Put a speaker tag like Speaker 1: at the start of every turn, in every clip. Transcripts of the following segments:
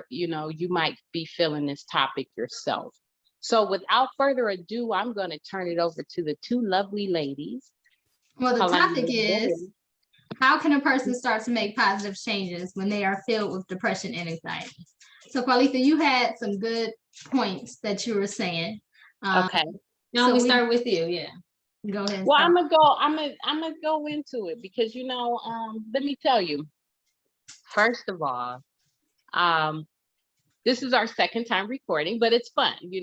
Speaker 1: you might be feeling this topic yourself. So without further ado, I'm going to turn it over to the two lovely ladies.
Speaker 2: Well, the topic
Speaker 1: Kalani and
Speaker 2: is,
Speaker 1: Lillian.
Speaker 2: how can a person start to make positive changes when they are filled with depression and anxiety? So, Carlitha, you had some good points that you were saying.
Speaker 1: Okay.
Speaker 2: Now we start with you. Yeah. Go ahead.
Speaker 1: Well, I'm gonna go into it because let me tell you. First of all, this is our second time recording, but it's fun. You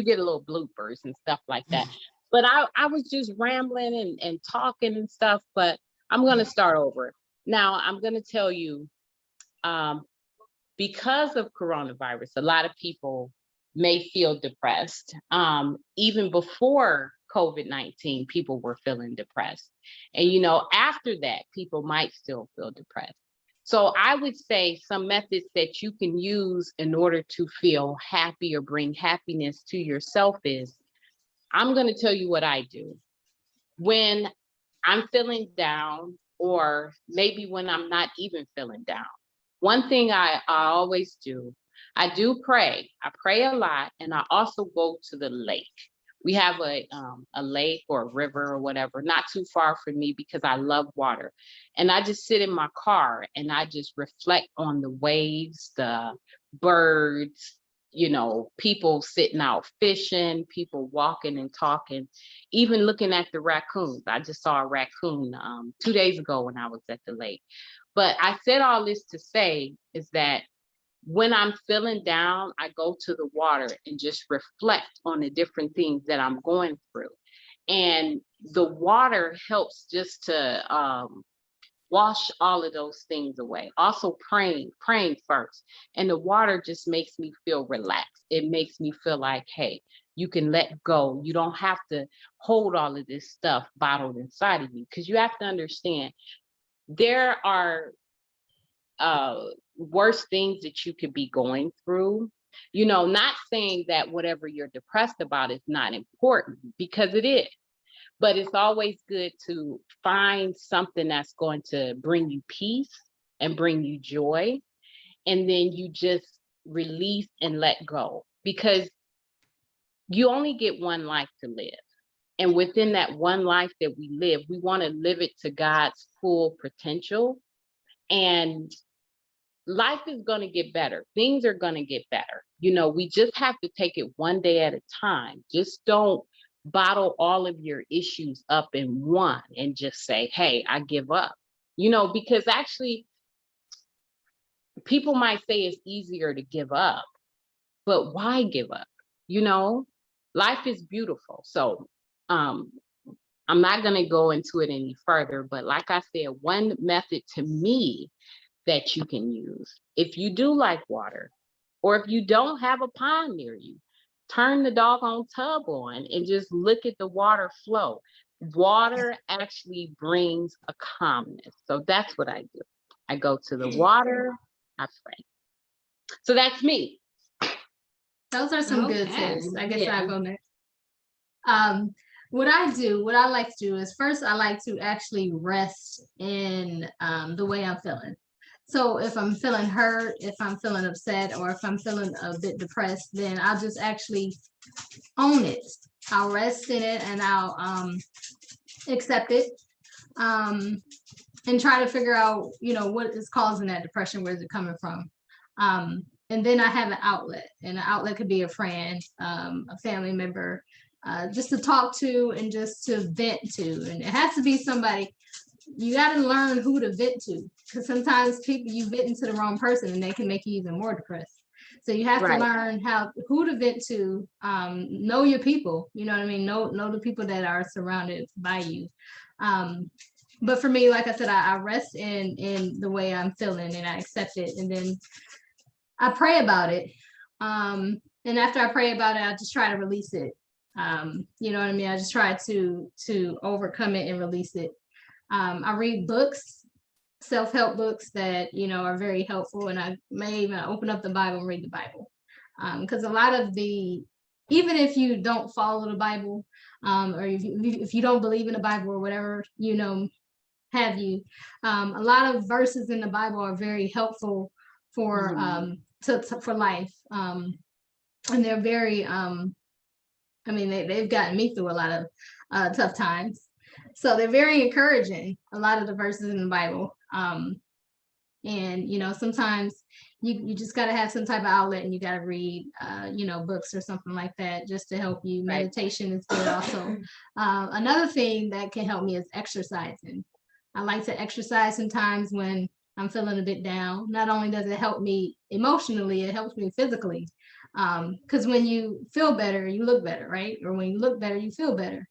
Speaker 1: get a little bloopers and stuff like that. But I was just rambling and talking and stuff, but I'm going to start over. Now, I'm going to tell you, because of coronavirus, a lot of people may feel depressed. Even before COVID-19, people were feeling depressed. And, after that, people might still feel depressed. So I would say some methods that you can use in order to feel happy or bring happiness to yourself is, I'm going to tell you what I do. When I'm feeling down, or maybe when I'm not even feeling down, one thing I always do, I do pray. I pray a lot, and I also go to the lake. We have a lake or a river or whatever, not too far from me because I love water. And I just sit in my car and I just reflect on the waves, the birds, people sitting out fishing, people walking and talking, even looking at the raccoons. I just saw a raccoon 2 days ago when I was at the lake. But I said all this to say is that when I'm feeling down, I go to the water and just reflect on the different things that I'm going through. And the water helps just to wash all of those things away. Also praying first. And the water just makes me feel relaxed. It makes me feel like, hey, you can let go. You don't have to hold all of this stuff bottled inside of you, because you have to understand there are worse things that you could be going through. Not saying that whatever you're depressed about is not important, because it is. But it's always good to find something that's going to bring you peace and bring you joy. And then you just release and let go, because you only get one life to live. And within that one life that we live, we want to live it to God's full potential. And life is going to get better. Things are going to get better. We just have to take it one day at a time. Just don't bottle all of your issues up in one and just say, hey, I give up. Because actually people might say it's easier to give up, but why give up? Life is beautiful. So I'm not going to go into it any further, but like I said, one method to me that you can use, if you do like water, or if you don't have a pond near you, turn the doggone tub on and just look at the water flow. Water actually brings a calmness. So that's what I do. I go to the water, I pray. So that's me.
Speaker 2: Those are some good tips. I guess I'll go next. What I like to do is, first, I like to actually rest in the way I'm feeling. So if I'm feeling hurt, if I'm feeling upset, or if I'm feeling a bit depressed, then I'll just actually own it. I'll rest in it and I'll accept it, and try to figure out, what is causing that depression, where is it coming from? And then I have an outlet, and an outlet could be a friend, a family member, just to talk to and just to vent to. And it has to be somebody. You got to learn who to vent to, because sometimes you vent to the wrong person and they can make you even more depressed. So you have to learn who to vent to. Know your people. You know what I mean? Know the people that are surrounded by you. But for me, like I said, I rest in the way I'm feeling, and I accept it, and then I pray about it. And after I pray about it, I just try to release it. You know what I mean? I just try to overcome it and release it. I read books, self-help books that, are very helpful. And I may even open up the Bible and read the Bible. Because a lot of even if you don't follow the Bible, or if you don't believe in the Bible or whatever, have you, a lot of verses in the Bible are very helpful for for life. And they're very I mean, they've gotten me through a lot of tough times. So they're very encouraging, a lot of the verses in the Bible. And, you know, sometimes you just got to have some type of outlet, and you got to read, you know, books or something like that just to help you.
Speaker 1: Right.
Speaker 2: Meditation is good also. Another thing that can help me is exercising. I like to exercise sometimes when I'm feeling a bit down. Not only does it help me emotionally, it helps me physically. Because when you feel better, you look better, right? Or when you look better, you feel better.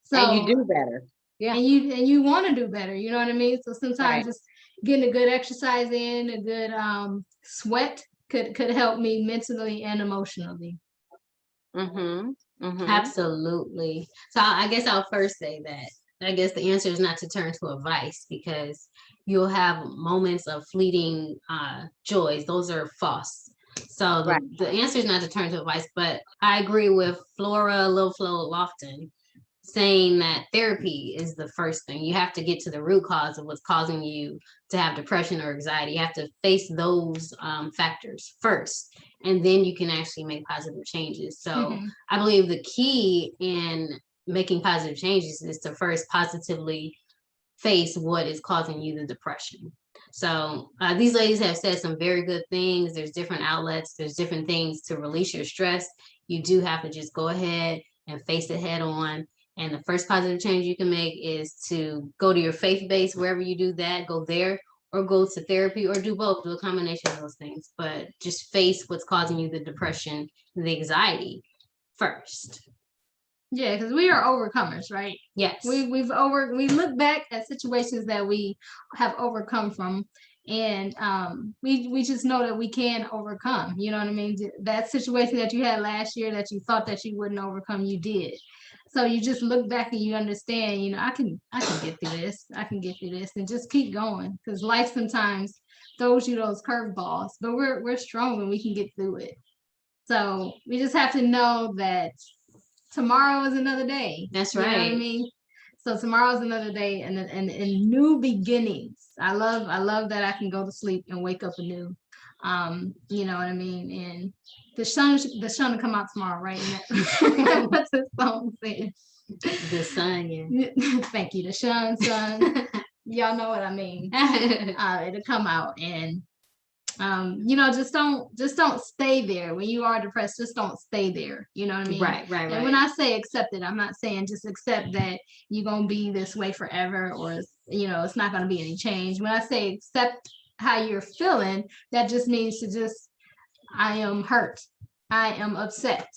Speaker 2: So
Speaker 1: and you do better. Yeah.
Speaker 2: And you want to do better, you know what I mean? So sometimes just getting a good exercise in, a good sweat could help me mentally and emotionally.
Speaker 3: Absolutely. So I guess I'll first say that I guess the answer is not to turn to a vice, because you'll have moments of fleeting joys. Those are false. So the answer is not to turn to a vice, but I agree with Flora Lil Flo Lofton saying that therapy is the first thing. You have to get to the root cause of what's causing you to have depression or anxiety. You have to face those factors first, and then you can actually make positive changes. So I believe the key in making positive changes is to first positively face what is causing you the depression. So these ladies have said some very good things. There's different outlets. There's different things to release your stress. You do have to just go ahead and face it head on. And the first positive change you can make is to go to your faith base, wherever you do that, go there, or go to therapy, or do both, do a combination of those things. But just face what's causing you the depression, the anxiety first.
Speaker 2: Yeah, because we are overcomers, right?
Speaker 3: Yes.
Speaker 2: We look back at situations that we have overcome from, and we just know that we can overcome. You know what I mean? That situation that you had last year that you thought that you wouldn't overcome, you did. So you just look back and you understand, you know, I can get through this. I can get through this, and just keep going, because life sometimes throws you those curveballs, but we're strong and we can get through it. So we just have to know that tomorrow is another day.
Speaker 3: That's
Speaker 2: right. You know what I mean? So tomorrow is another day, and new beginnings. I love that I can go to sleep and wake up anew. You know what I mean? And the sun will come out tomorrow, right? What's the song saying?
Speaker 3: The sun, yeah.
Speaker 2: Thank you. The sun. Y'all know what I mean. It'll come out, and you know, just don't stay there. When you are depressed, just don't stay there. You know what I mean?
Speaker 3: Right.
Speaker 2: And when I say accept it, I'm not saying just accept that you're gonna be this way forever, or you know, it's not gonna be any change. When I say accept how you're feeling, that just means to just, I am hurt, I am upset,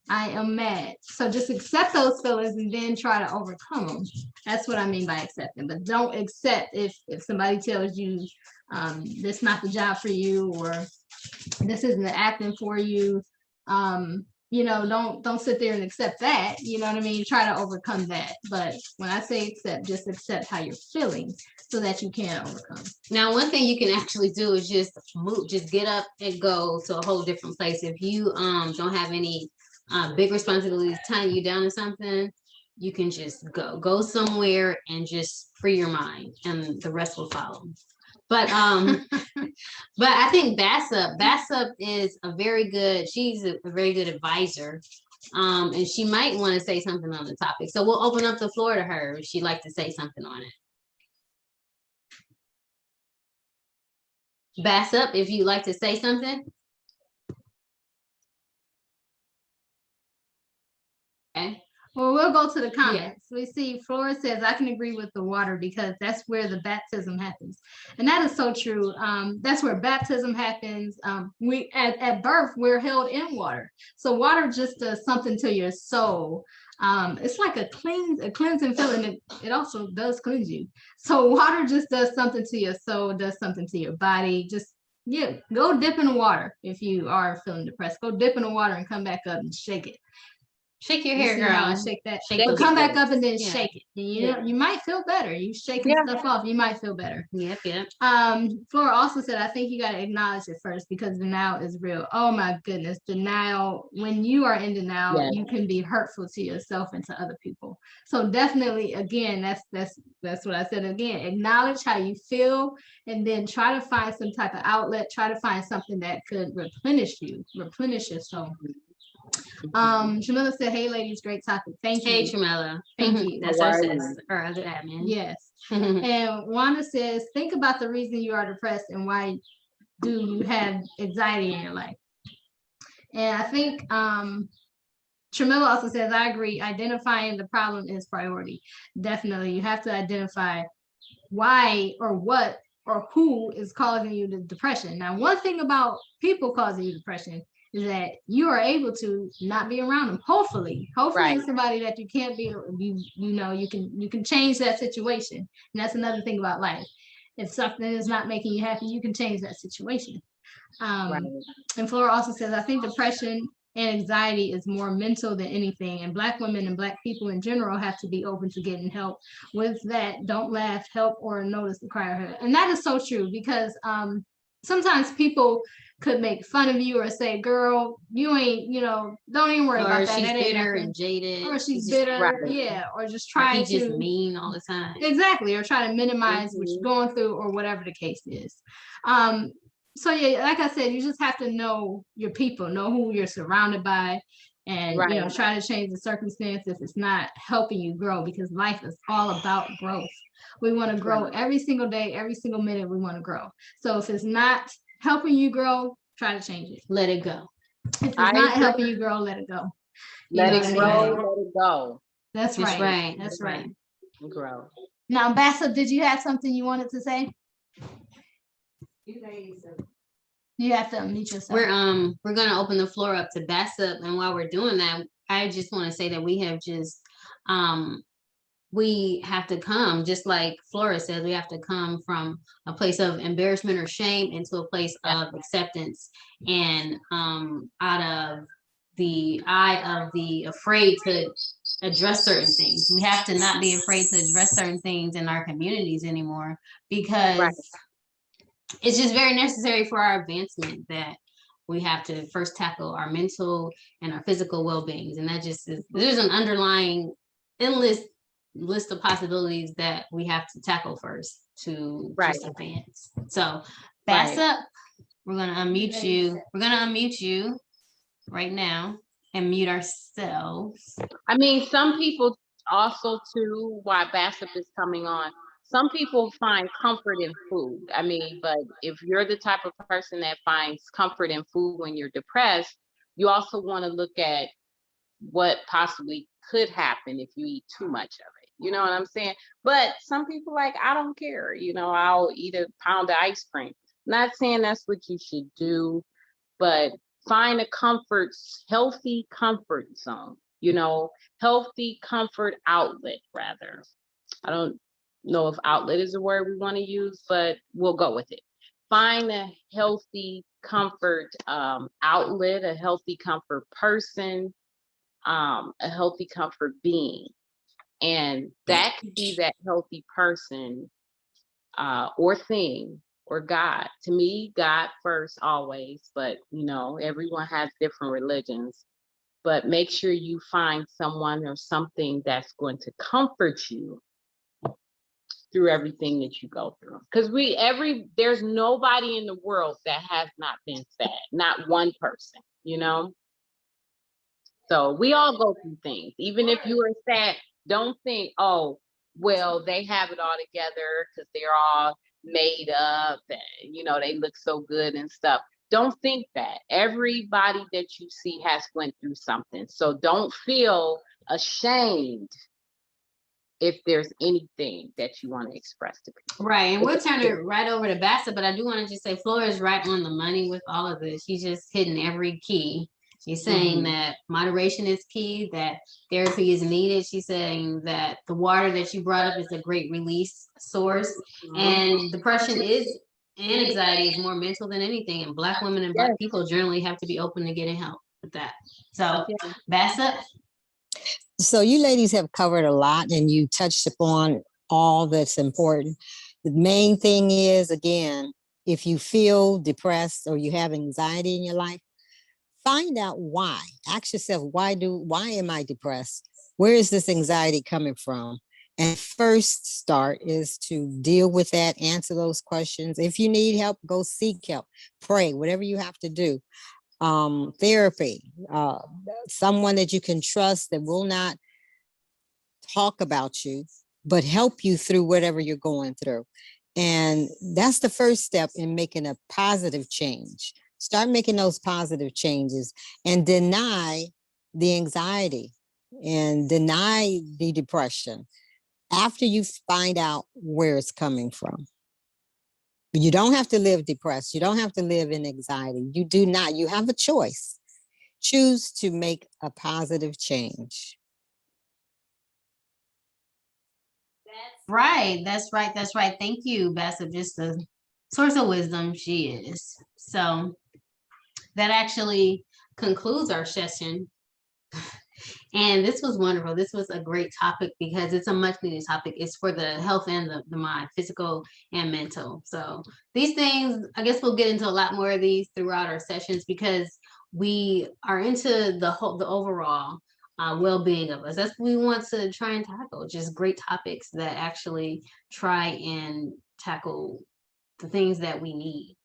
Speaker 2: I am mad. So just accept those feelings and then try to overcome them. That's what I mean by accepting. But don't accept if somebody tells you this is not the job for you, or this isn't the acting for you. You know, don't sit there and accept that. You know what I mean? Try to overcome that. But when I say accept, just accept how you're feeling so that you can overcome.
Speaker 3: Now, one thing you can actually do is just move, just get up and go to a whole different place. If you don't have any big responsibilities tying you down to something, you can just go somewhere and just free your mind, and the rest will follow. But but I think Bassup is she's a very good advisor. And she might want to say something on the topic. So we'll open up the floor to her if she'd like to say something on it. Bassup, if you'd like to say something. Okay.
Speaker 2: Well, we'll go to the comments. We see Flora says, I can agree with the water, because that's where the baptism happens. And that is so true. That's where baptism happens. We at birth, we're held in water. So water just does something to your soul. It's like a cleansing feeling. It also does cleanse you. So water just does something to your soul, does something to your body. Just, yeah, go dip in the water if you are feeling depressed. Go dip in the water and come back up and shake it.
Speaker 3: Shake your
Speaker 2: You
Speaker 3: hair,
Speaker 2: see how I
Speaker 3: girl.
Speaker 2: shake that?
Speaker 3: Shake
Speaker 2: But
Speaker 3: those
Speaker 2: come back
Speaker 3: braids.
Speaker 2: up and then
Speaker 3: Yeah.
Speaker 2: shake it. And you know, you might feel better. You shaking
Speaker 1: Yeah.
Speaker 2: stuff off, you might feel better.
Speaker 3: Yep.
Speaker 2: Flora also said, I think you got to acknowledge it first because denial is real. Oh my goodness, denial. When you are in denial,
Speaker 1: Yes.
Speaker 2: you can be hurtful to yourself and to other people. So definitely, again, that's what I said again. Acknowledge how you feel, and then try to find some type of outlet. Try to find something that could replenish your soul. Jamila said, "Hey, ladies, great topic. Thank
Speaker 3: Hey,
Speaker 2: you.
Speaker 3: Tramella.
Speaker 2: Thank you.
Speaker 3: That's
Speaker 1: How
Speaker 3: our
Speaker 1: are
Speaker 3: sis,
Speaker 1: you?
Speaker 3: our other admin.
Speaker 2: Yes." And Wanda says, think about the reason you are depressed and why do you have anxiety in your life. And I think Tramilla also says, I agree, identifying the problem is priority. Definitely, you have to identify why or what or who is causing you the depression. Now, one thing about people causing you depression is that you are able to not be around them. Hopefully
Speaker 1: Right.
Speaker 2: it's somebody that you can't be, you know, you can change that situation. And that's another thing about life. If something is not making you happy, you can change that situation.
Speaker 1: Right.
Speaker 2: And Flora also says, I think depression and anxiety is more mental than anything. And Black women and Black people in general have to be open to getting help with that. Don't laugh, help, or notice the cry or hurt. And that is so true because sometimes people could make fun of you or say, girl, you ain't, you know, don't even worry about that.
Speaker 3: She's
Speaker 2: That ain't
Speaker 3: bitter
Speaker 2: nothing.
Speaker 3: and jaded.
Speaker 2: Or she's
Speaker 3: just-
Speaker 2: bitter,
Speaker 1: Right.
Speaker 2: yeah, or just
Speaker 3: Or
Speaker 2: try
Speaker 3: he
Speaker 2: to
Speaker 3: just mean all the time.
Speaker 2: exactly, or try to minimize what you're going through or whatever the case is. So yeah, like I said, you just have to know your people, know who you're surrounded by, and
Speaker 1: Right.
Speaker 2: you know, try to change the circumstance if it's not helping you grow, because life is all about growth. We want to grow
Speaker 1: Right.
Speaker 2: every single day, every single minute we want to grow. So if it's not helping you grow, try to change it.
Speaker 3: Let it go.
Speaker 2: If it's
Speaker 1: I
Speaker 2: not
Speaker 1: agree.
Speaker 2: helping you grow, let it go. You
Speaker 1: Let
Speaker 2: know
Speaker 1: it
Speaker 2: what I
Speaker 1: grow,
Speaker 2: mean?
Speaker 1: let it go.
Speaker 2: That's
Speaker 3: That's
Speaker 2: right.
Speaker 3: right.
Speaker 2: That's
Speaker 3: Right.
Speaker 2: right.
Speaker 1: Grow.
Speaker 2: Now, Bassa, did you have something you wanted to say? You have to unmute yourself.
Speaker 3: We're gonna open the floor up to Bassup, and while we're doing that, I just want to say that we have just we have to come, just like Flora said, we have to come from a place of embarrassment or shame into a place of acceptance, and out of the eye of the afraid to address certain things. We have to not be afraid to address certain things in our communities anymore, because
Speaker 1: Right.
Speaker 3: it's just very necessary for our advancement that we have to first tackle our mental and our physical well-beings. And that just is, there's an underlying endless list of possibilities that we have to tackle first to
Speaker 1: Right.
Speaker 3: just advance. So Bassup, we're gonna unmute you. We're gonna unmute you right now and mute ourselves.
Speaker 1: I mean, some people also too, why Bassett is coming on, some people find comfort in food. I mean, but if you're the type of person that finds comfort in food when you're depressed, you also want to look at what possibly could happen if you eat too much of it. You know what I'm saying? But some people like, I don't care. You know, I'll eat a pound of ice cream. Not saying that's what you should do, but find a healthy comfort zone, you know, healthy comfort outlet, rather. I don't know if outlet is a word we want to use, but we'll go with it. Find a healthy comfort outlet, a healthy comfort person, a healthy comfort being. And that could be that healthy person or thing or God. To me, God first always, but you know, everyone has different religions. But make sure you find someone or something that's going to comfort you through everything that you go through. Because there's nobody in the world that has not been sad, not one person, you know? So we all go through things. Even if you are sad, don't think, oh, well, they have it all together because they're all made up and, you know, they look so good and stuff. Don't think that. Everybody that you see has went through something. So don't feel ashamed if there's anything that you want to express to people.
Speaker 3: Right, and we'll turn it right over to Bassett, but I do want to just say Flora is right on the money with all of this. She's just hitting every key. She's saying that moderation is key, that therapy is needed. She's saying that the water that you brought up is a great release source, and depression and anxiety is more mental than anything, and Black women and Black people generally have to be open to getting help with that. So Bassett.
Speaker 4: So you ladies have covered a lot and you touched upon all that's important. The main thing is, again, if you feel depressed or you have anxiety in your life, find out why. Ask yourself, why am I depressed? Where is this anxiety coming from? And first start is to deal with that, answer those questions. If you need help, go seek help, pray, whatever you have to do. Therapy, someone that you can trust that will not talk about you, but help you through whatever you're going through. And that's the first step in making a positive change. Start making those positive changes and deny the anxiety and deny the depression after you find out where it's coming from. You don't have to live depressed. You don't have to live in anxiety. You do not. You have a choice. Choose to make a positive change.
Speaker 3: Right. That's right. That's right. Thank you, Bessa. Just the source of wisdom she is. So that actually concludes our session. And this was wonderful. This was a great topic because it's a much needed topic. It's for the health and the mind, physical and mental. So these things, I guess we'll get into a lot more of these throughout our sessions because we are into the overall well-being of us. That's what we want to try and tackle, just great topics that actually try and tackle the things that we need,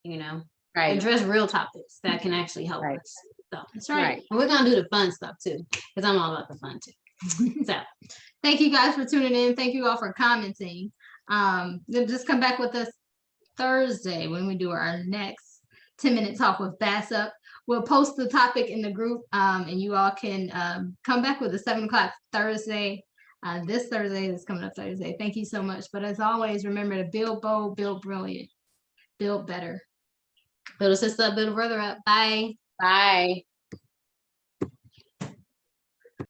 Speaker 1: Right.
Speaker 3: address real topics that can actually help
Speaker 1: Right.
Speaker 3: us. So that's right.
Speaker 1: Right.
Speaker 3: And we're gonna do the fun stuff too, because I'm all about the fun too. So
Speaker 2: Thank you guys for tuning in. Thank you all for commenting. Then just come back with us Thursday when we do our next 10-minute talk with Bass Up. We'll post the topic in the group, and you all can come back with a 7 o'clock Thursday. This Thursday is coming up Thursday. Thank you so much. But as always, remember to build bold, build brilliant, build better.
Speaker 3: build a sister up, build a brother up. Bye.
Speaker 1: Bye.